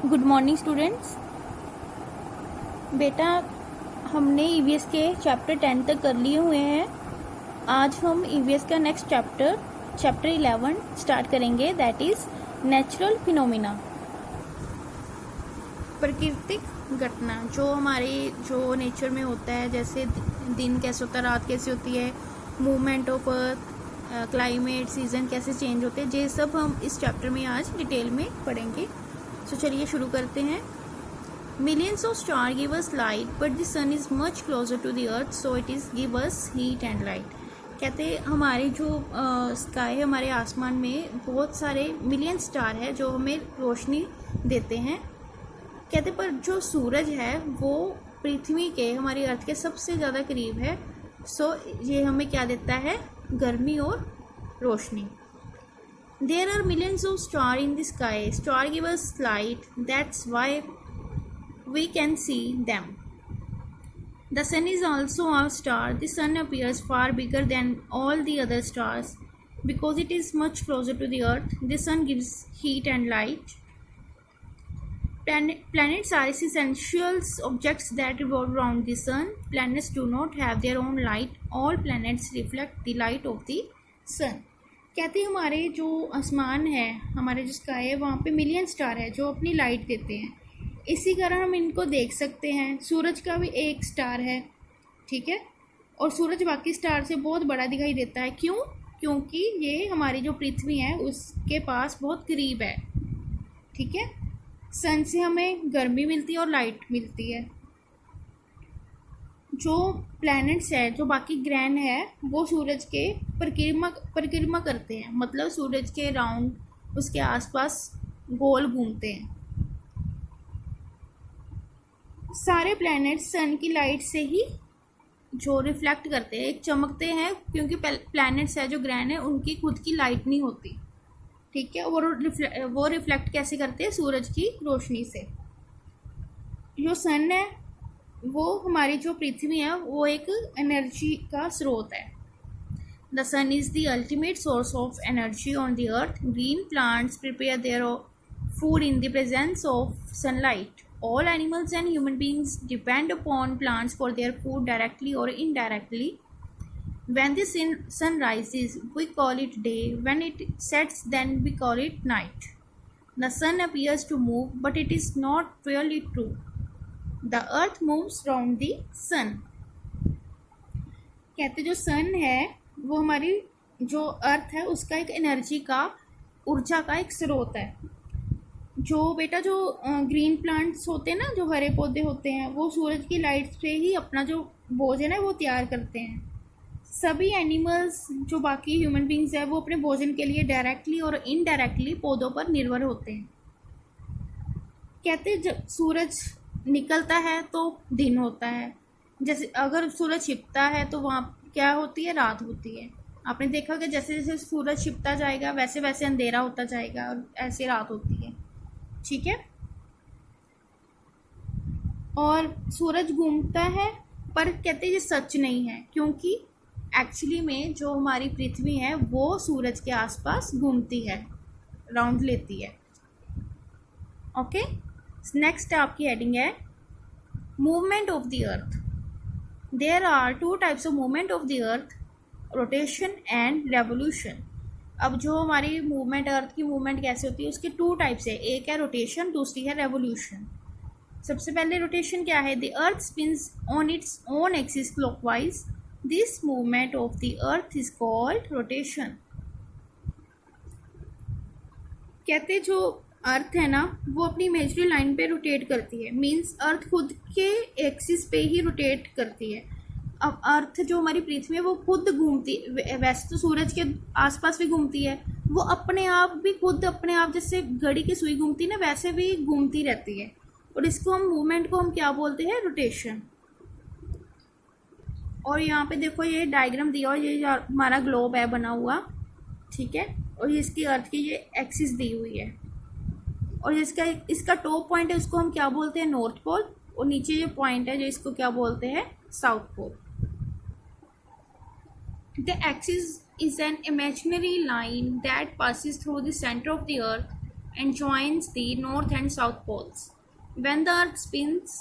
Good morning students. बेटा, हमने EVS के चैप्टर 10 तक कर लिए हुए हैं। आज हम ईवीएस का नेक्स्ट चैप्टर 11 स्टार्ट करेंगे, दैट इज़ नेचुरल फिनोमिना। प्राकृतिक घटना जो हमारे जो नेचर में होता है, जैसे दिन कैसे होता है, रात कैसे होती है, movement of earth, climate, season कैसे चेंज होते हैं, ये सब हम इस चैप्टर में आज डिटेल में पढ़ेंगे। तो चलिए शुरू करते हैं। Millions of stars give us light, but the sun is much closer to the earth, so it is give us heat and light. कहते हमारे जो स्काई है, हमारे आसमान में बहुत सारे मिलियन स्टार है जो हमें रोशनी देते हैं। कहते पर जो सूरज है वो पृथ्वी के, हमारी अर्थ के सबसे ज़्यादा करीब है, सो ये हमें क्या देता है, गर्मी और रोशनी। There are millions of stars in the sky. Stars give us light, that's why we can see them. The sun is also a star. The sun appears far bigger than all the other stars because it is much closer to the earth. The sun gives heat and light. Planets are essential objects that revolve around the sun. Planets do not have their own light. All planets reflect the light of the sun. कहते हैं हमारे जो आसमान है, हमारे जो sky है, वहाँ पे मिलियन स्टार है जो अपनी लाइट देते हैं। इसी कारण हम इनको देख सकते हैं। सूरज का भी एक स्टार है, ठीक है, और सूरज बाकी स्टार से बहुत बड़ा दिखाई देता है। क्यों? क्योंकि ये हमारी जो पृथ्वी है उसके पास बहुत करीब है, ठीक है। सन से हमें गर्मी मिलती है और लाइट मिलती है। जो प्लैनेट्स है, जो बाकी ग्रह है, वो सूरज के परिक्रमा करते हैं, मतलब सूरज के राउंड, उसके आसपास गोल घूमते हैं। सारे प्लैनेट्स सन की लाइट से ही जो रिफ्लेक्ट करते हैं, एक चमकते हैं, क्योंकि प्लैनेट्स है जो ग्रह है उनकी खुद की लाइट नहीं होती, ठीक है। वो रिफ्लेक्ट कैसे करते हैं, सूरज की रोशनी से। जो सन है वो हमारी जो पृथ्वी है वो एक एनर्जी का स्रोत है। The sun is the ultimate source of energy on the earth. Green plants prepare their food in the presence of sunlight. All animals and human beings depend upon plants for their food directly or indirectly. When the sun rises, we call it day. When it sets, then we call it night. The sun appears to move, but it is not really true. The earth moves around the sun. कहते जो सन है वो हमारी जो अर्थ है उसका एक energy का, ऊर्जा का एक स्रोत है। जो बेटा जो ग्रीन प्लांट्स होते हैं ना, जो हरे पौधे होते हैं, वो सूरज की लाइट से ही अपना जो भोजन है वो तैयार करते हैं। सभी एनिमल्स, जो बाकी ह्यूमन बींग्स है, वो अपने भोजन के लिए डायरेक्टली और इनडायरेक्टली पौधों पर निर्भर होते हैं। कहते जब सूरज निकलता है तो दिन होता है, जैसे अगर सूरज छिपता है तो वहाँ क्या होती है, रात होती है। आपने देखा कि जैसे जैसे सूरज छिपता जाएगा वैसे वैसे अंधेरा होता जाएगा और ऐसे रात होती है, ठीक है। और सूरज घूमता है, पर कहते ये सच नहीं है, क्योंकि एक्चुअली में जो हमारी पृथ्वी है वो सूरज के आसपास घूमती है, राउंड लेती है। ओके, नेक्स्ट आपकी हेडिंग है movement of the earth. There are two types of movement of the earth, rotation and revolution. अब जो हमारी मूवमेंट, अर्थ की मूवमेंट कैसे होती है, उसके टू टाइप्स है, एक है रोटेशन, दूसरी है रेवोल्यूशन। सबसे पहले रोटेशन क्या है, the earth spins on its own axis clockwise. This movement of the earth is called rotation. कहते जो अर्थ है ना वो अपनी इमेजिनरी लाइन पे रोटेट करती है, मीन्स अर्थ खुद के एक्सिस पे ही रोटेट करती है। अब अर्थ जो हमारी पृथ्वी है वो खुद घूमती, वैसे तो सूरज के आसपास भी घूमती है, वो अपने आप भी खुद अपने आप, जैसे घड़ी की सुई घूमती है ना, वैसे भी घूमती रहती है। और इसको हम मूवमेंट को हम क्या बोलते हैं, रोटेशन। और यहाँ पे देखो ये डायग्राम दिया और ये हमारा ग्लोब है बना हुआ, ठीक है, और इसकी अर्थ की ये एक्सिस दी हुई है, और इसका टॉप पॉइंट है, उसको हम क्या बोलते हैं, नॉर्थ पोल, और नीचे जो पॉइंट है जो इसको क्या बोलते हैं, south pole. The axis is an imaginary line that passes through the center of the earth and joins the north and south poles. When the earth spins,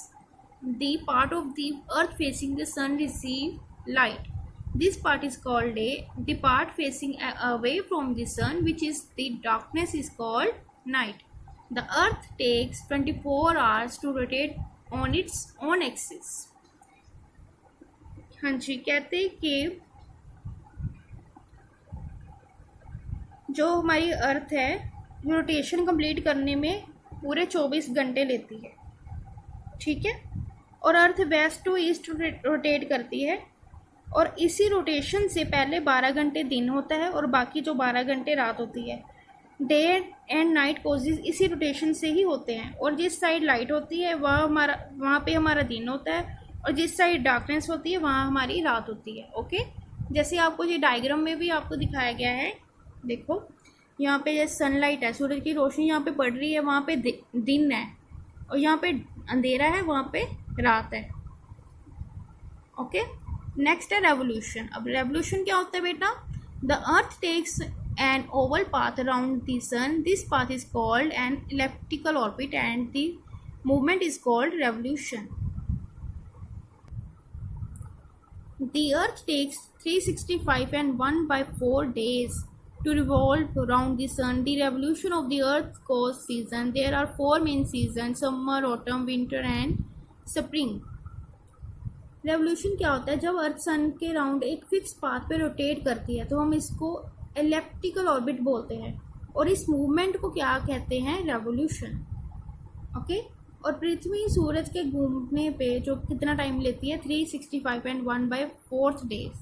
the part of the earth facing the sun receive light. This part is called the part facing away from the sun, which is the darkness, is called night. The earth takes 24 hours to rotate on its own axis. हाँ जी, कहते हैं कि जो हमारी अर्थ है rotation complete करने में पूरे 24 घंटे लेती है, ठीक है। और अर्थ वेस्ट टू ईस्ट रोटेट करती है, और इसी रोटेशन से पहले 12 घंटे दिन होता है और बाकी जो 12 घंटे रात होती है। डे एंड नाइट कोजेज इसी रोटेशन से ही होते हैं, और जिस साइड लाइट होती है वहाँ पे हमारा दिन होता है, और जिस साइड डार्कनेस होती है वहाँ हमारी रात होती है। ओके, जैसे आपको ये डायग्राम में भी आपको दिखाया गया है, देखो यहाँ पे जैसे सनलाइट है, सूरज की रोशनी यहाँ पे पड़ रही है, वहाँ पे दिन है, और यहाँ पे अंधेरा है, वहाँ पे रात है। ओके, नेक्स्ट है रेवोल्यूशन। अब रेवोल्यूशन क्या होता है बेटा? The earth takes an oval path around the sun, this path is called an elliptical orbit and the movement is called revolution. The earth takes 365 and 1/4 days to revolve around the sun. The revolution of the earth goes season. There are 4 main seasons: summer, autumn, winter and spring. Revolution क्या होता है? जब अर्थ सन के round एक fix path पे rotate करती है तो हम इसको एलिप्टिकल ऑर्बिट बोलते हैं, और इस मूवमेंट को क्या कहते हैं? रेवोल्यूशन। ओके, और पृथ्वी सूरज के घूमने पे जो कितना टाइम लेती है? 365 एंड 1/4 डेज,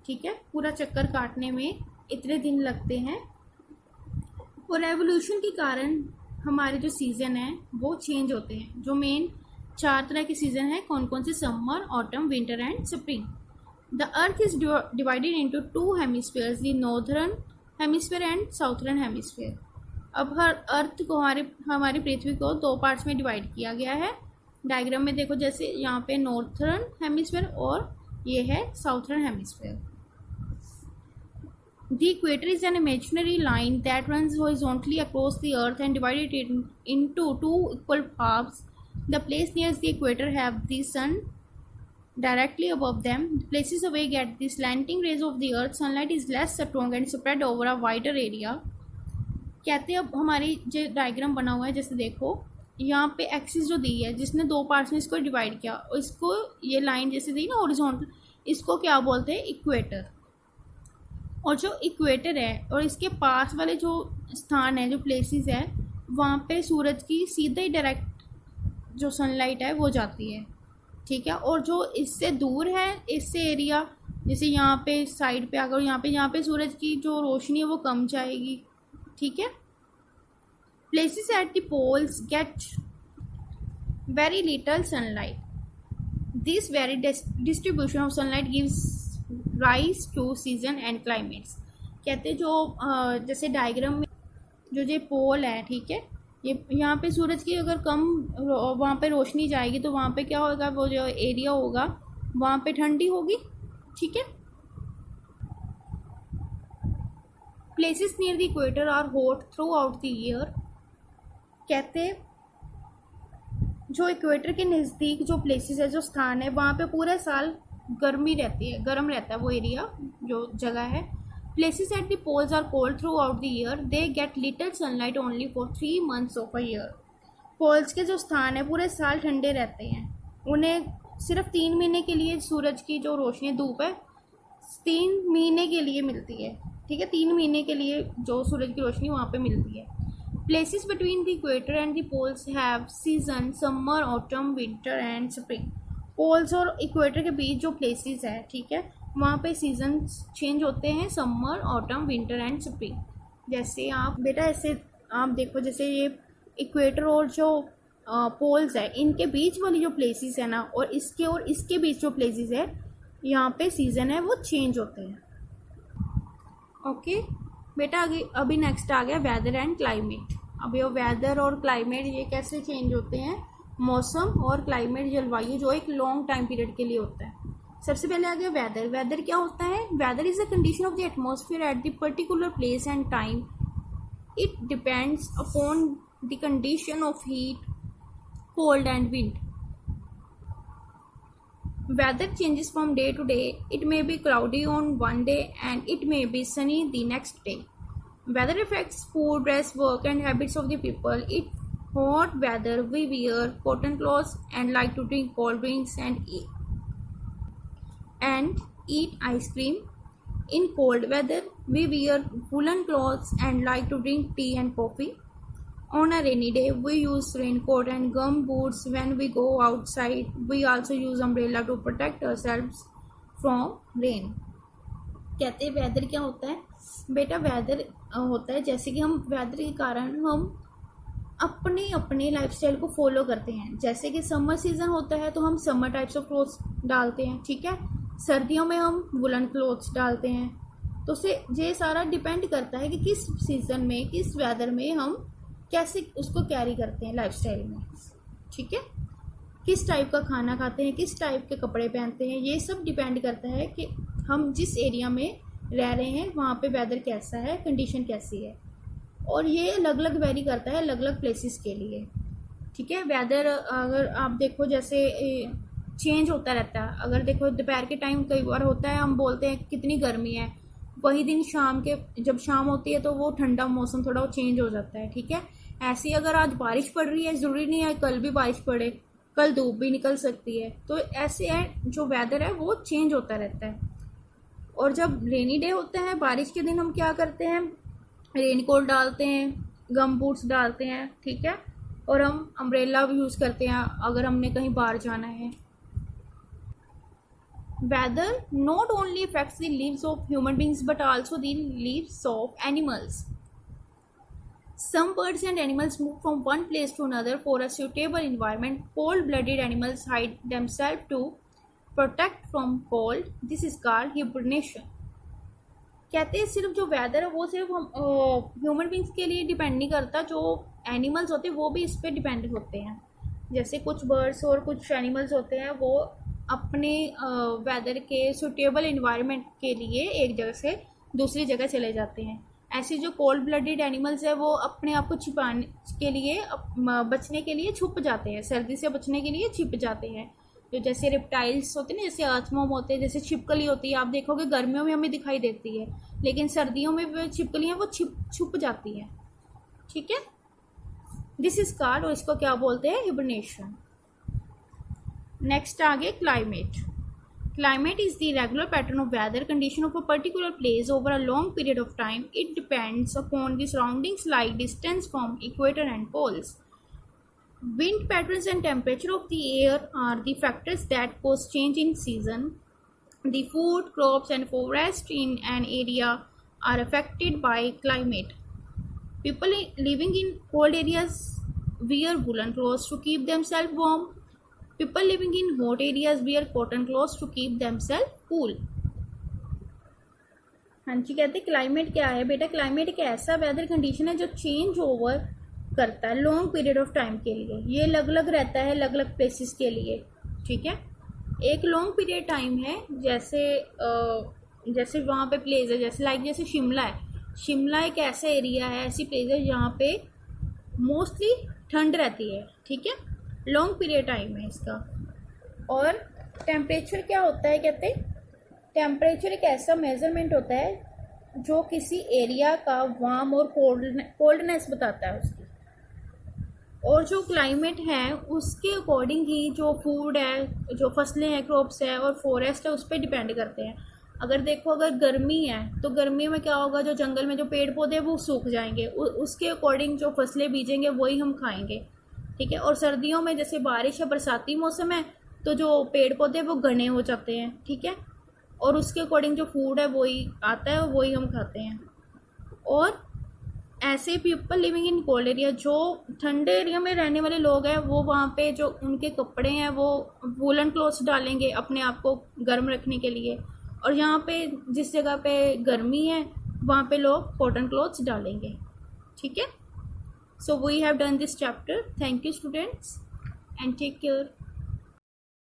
ठीक है। पूरा चक्कर काटने में इतने दिन लगते हैं। और रेवोल्यूशन के कारण हमारे जो सीज़न हैं वो चेंज होते हैं। जो मेन 4 तरह के सीज़न हैं, कौन कौन से? Summer, autumn, winter and spring. The earth is divided into 2 hemispheres, the northern hemisphere and southern hemisphere. अब हर अर्थ को हमारी पृथ्वी को 2 पार्ट्स में डिवाइड किया गया है। डायग्राम में देखो, जैसे यहाँ पे नॉर्थर्न हेमिस्फीयर और ये है southern hemisphere. The equator is an imaginary line that runs horizontally across the earth and divided it into 2 equal halves. The place near the equator have the sun directly above them. The places away get the slanting rays of the earth. Sunlight is less strong and spread over a wider area. कहते हैं अब हमारी जो diagram बना हुआ है, जैसे देखो यहाँ पे एक्सिस जो दी है जिसने 2 पार्ट्स में इसको डिवाइड किया, और इसको ये लाइन जैसे दी ना हॉरिजॉन्टल, इसको क्या बोलते हैं? इक्वेटर। और जो इक्वेटर है और इसके पास वाले जो स्थान है, जो प्लेसेस है, वहाँ पे सूरज की सीधे ही डायरेक्ट जो सनलाइट है वो जाती है, ठीक है। और जो इससे दूर है, इससे एरिया, जैसे यहाँ पे साइड पे अगर यहाँ पे सूरज की जो रोशनी है वो कम जाएगी, ठीक है। Places at the poles get very little sunlight. This very distribution of sunlight gives rise to season and climates. कहते जो जैसे डायग्राम में जो ये पोल है, ठीक है, ये यहाँ पे सूरज की अगर कम वहाँ पे रोशनी जाएगी तो वहाँ पे क्या होगा? वो जो एरिया होगा वहाँ पे ठंडी होगी, ठीक है। Places near the equator are hot throughout the year. कहते जो इक्वेटर के नज़दीक जो प्लेसेस है, जो स्थान है, वहाँ पे पूरे साल गर्मी रहती है, गर्म रहता है वो एरिया, जो जगह है। Places at the poles are cold throughout the year. They get little sunlight only for 3 months of a year. Poles के जो स्थान है पूरे साल ठंडे रहते हैं, उन्हें सिर्फ 3 महीने के लिए सूरज की जो रोशनी, धूप है, 3 महीने के लिए मिलती है, ठीक है। 3 महीने के लिए जो सूरज की रोशनी वहाँ पे मिलती है। Places between the equator and the poles have season summer, autumn, winter and spring. Poles और इक्वेटर के बीच जो प्लेसेस है, ठीक है, वहाँ पे सीजन चेंज होते हैं, summer, autumn, winter and spring. जैसे आप बेटा ऐसे आप देखो, जैसे ये इक्वेटर और जो पोल्स है, इनके बीच वाली जो प्लेसेस है ना, और इसके बीच जो प्लेसेस है, यहाँ पे सीज़न है वो चेंज होते हैं। ओके बेटा, आगे अभी नेक्स्ट आ गया वेदर एंड क्लाइमेट। अब ये वेदर और क्लाइमेट ये कैसे चेंज होते हैं? मौसम और क्लाइमेट, जलवायु, जो एक लॉन्ग टाइम पीरियड के लिए होता है। सबसे पहले आ गया वेदर। वेदर क्या होता है? Weather is the condition of the atmosphere at the particular place and time It depends upon the condition of heat, cold and wind. Weather changes from day to day. It may be cloudy on one day and it may be sunny the next day. Weather affects food, dress, work and habits of the people. In hot weather, we wear cotton clothes and like to drink cold drinks and eat ice cream. In cold weather, we wear woolen clothes and like to drink tea and coffee. On a rainy day, we use raincoat and gum boots when we go outside. We also use umbrella to protect ourselves from rain. कहते हैं weather क्या होता है बेटा? Weather होता है जैसे कि हम वेदर के कारण हम अपने अपने लाइफस्टाइल को फॉलो करते हैं. जैसे कि समर सीजन होता है तो हम समर टाइप्स ऑफ क्लोथ्स डालते हैं, ठीक है. सर्दियों में हम वुलन क्लोथ्स डालते हैं. तो से ये सारा डिपेंड करता है कि किस सीज़न में, किस वेदर में हम कैसे उसको कैरी करते हैं लाइफस्टाइल में, ठीक है. किस टाइप का खाना खाते हैं, किस टाइप के कपड़े पहनते हैं, ये सब डिपेंड करता है कि हम जिस एरिया में रह रहे हैं वहाँ पे वेदर कैसा है, कंडीशन कैसी है. और ये अलग अलग वेरी करता है अलग अलग प्लेसेस के लिए, ठीक है. वेदर अगर आप देखो जैसे चेंज होता रहता है. अगर देखो दोपहर के टाइम कई बार होता है हम बोलते हैं कितनी गर्मी है, वही दिन शाम के जब शाम होती है तो वो ठंडा मौसम थोड़ा वो चेंज हो जाता है, ठीक है. ऐसी अगर आज बारिश पड़ रही है, ज़रूरी नहीं है कल भी बारिश पड़े, कल धूप भी निकल सकती है. तो ऐसे है जो वेदर है वो चेंज होता रहता है. और जब रेनी डे होता है, बारिश के दिन, हम क्या करते हैं, रेनकोट डालते हैं, गम बूट्स डालते हैं, ठीक है. और हम अम्ब्रेला भी यूज़ करते हैं अगर हमने कहीं बाहर जाना है. Weather not only affects the lives of human beings but also the lives of animals. Some birds and animals move from one place to another for a suitable environment. Cold-blooded animals hide themselves to protect from cold. This is called hibernation. कहते हैं सिर्फ जो weather है वो सिर्फ हम human beings के लिए डिपेंड नहीं करता, जो एनिमल्स होते हैं वो भी इस पर डिपेंड होते हैं. जैसे कुछ बर्ड्स और कुछ एनिमल्स होते हैं वो अपने वेदर के सूटेबल इन्वायरमेंट के लिए एक जगह से दूसरी जगह चले जाते हैं. ऐसे जो कोल्ड ब्लडेड एनिमल्स है वो अपने आप को छिपाने के लिए, बचने के लिए छुप जाते हैं, सर्दी से बचने के लिए छिप जाते हैं. तो जैसे रिप्टाइल्स होते हैं ना, जैसे अर्थवॉर्म होते हैं, जैसे छिपकली होती है, आप देखोगे गर्मियों में हमें दिखाई देती है लेकिन सर्दियों में वो छिपकलियाँ वो छुप जाती हैं, ठीक है. दिस इज कॉल्ड, और इसको क्या बोलते हैं, हिबरनेशन. नेक्स्ट आगे climate. Climate is the regular pattern of weather condition of a particular place over a long period of time. It depends upon the surroundings like distance from equator and poles. Wind patterns and temperature of the air are the factors that cause change in season. The food, crops and forest in an area are affected by climate. People living in cold areas wear woolen clothes to keep themselves warm. People living in hot areas wear cotton clothes to keep themselves cool. हाँ जी, कहते हैं climate क्या है बेटा? Climate एक ऐसा weather condition है जो चेंज ओवर करता है लॉन्ग पीरियड ऑफ टाइम के लिए. ये अलग अलग रहता है अलग अलग प्लेसेस के लिए, ठीक है. एक लॉन्ग पीरियड टाइम है, जैसे वहाँ पे प्लेस है, जैसे शिमला है. शिमला एक ऐसा एरिया है, ऐसी प्लेस है जहाँ पे मोस्टली ठंड रहती है, ठीक है. लॉन्ग पीरियड टाइम है इसका. और टेम्परेचर क्या होता है, कहते हैं टेम्परेचर एक ऐसा मेजरमेंट होता है जो किसी एरिया का वार्म और कोल्डनेस बताता है उसकी. और जो क्लाइमेट है उसके अकॉर्डिंग ही जो फूड है, जो फसलें हैं, क्रॉप्स है और फॉरेस्ट है उस पर डिपेंड करते हैं. अगर देखो अगर गर्मी है तो गर्मी में क्या होगा, जो जंगल में जो पेड़ पौधे हैं वो सूख जाएंगे, उसके अकॉर्डिंग जो फसलें बीजेंगे वही हम खाएंगे, ठीक है. और सर्दियों में जैसे बारिश है, बरसाती मौसम है, तो जो पेड़ पौधे वो घने हो जाते हैं, ठीक है. और उसके अकॉर्डिंग जो फूड है वही आता है और वही हम खाते हैं. और ऐसे people living in cold area, जो ठंडे एरिया में रहने वाले लोग हैं वो वहाँ पे जो उनके कपड़े हैं वो वूलन क्लॉथ्स डालेंगे अपने आप को गर्म रखने के लिए. और यहाँ पे जिस जगह पे गर्मी है वहाँ पे लोग कॉटन क्लॉथ्स डालेंगे, ठीक है. So we have done this chapter. Thank you students and take care.